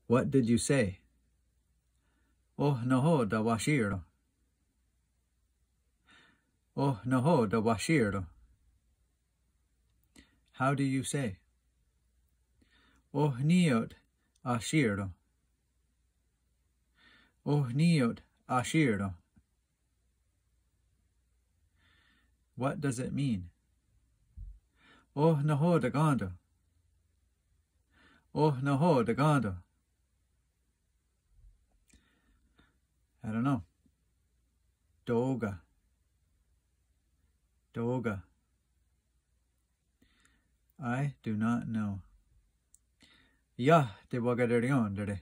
What did you say? Oh noho da washiro. Oh noho da washiro. How do you say? Oh niot ashiro. Oh niot ashiro. What does it mean? Oh noho da gondo. Oh noho da gondo. I don't know. Doga. Doga. I do not know. Ya te wagadariondere.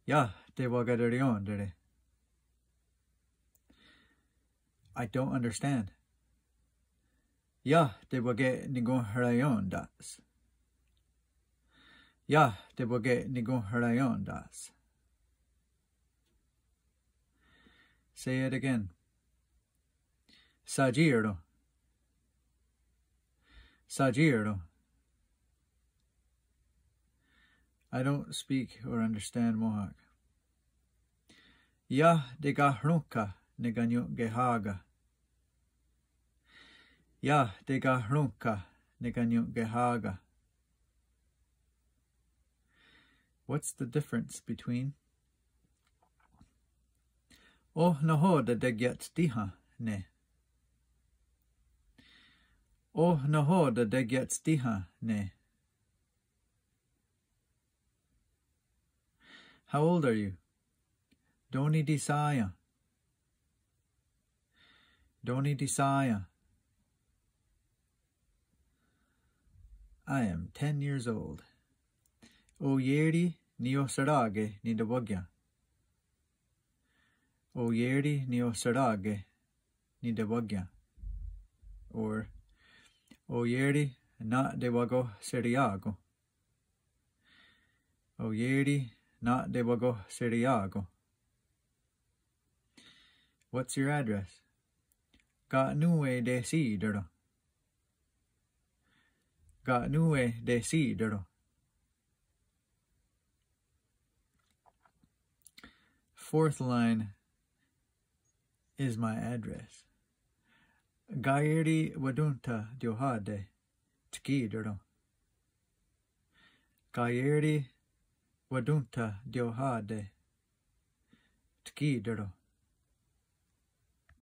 Ya te wagadariondere. I don't understand. Ya te wage nigonharayondas. Ya te wage nigonharayondas. Say it again. Sajiro. Sajiro. I don't speak or understand Mohawk. Ya de gahrunka neganyo gehaga. Ya de gahrunka neganyo gehaga. What's the difference between? Oh noho de deget diha ne. Oh noho de deget diha ne. How old are you? Doni disaya. Doni disaya. I am 10 years old. O yeri ni osarage ni dewagya. O yeri ni osarage ni dewagya. Or O yeri na dewago seriago. O yeri na dewago seriago. What's your address? Ga nue desidero. Ga nue desidero. Fourth line is my address. Gairi wadunta diohade tkidero. Gairi wadunta diohade tkidero.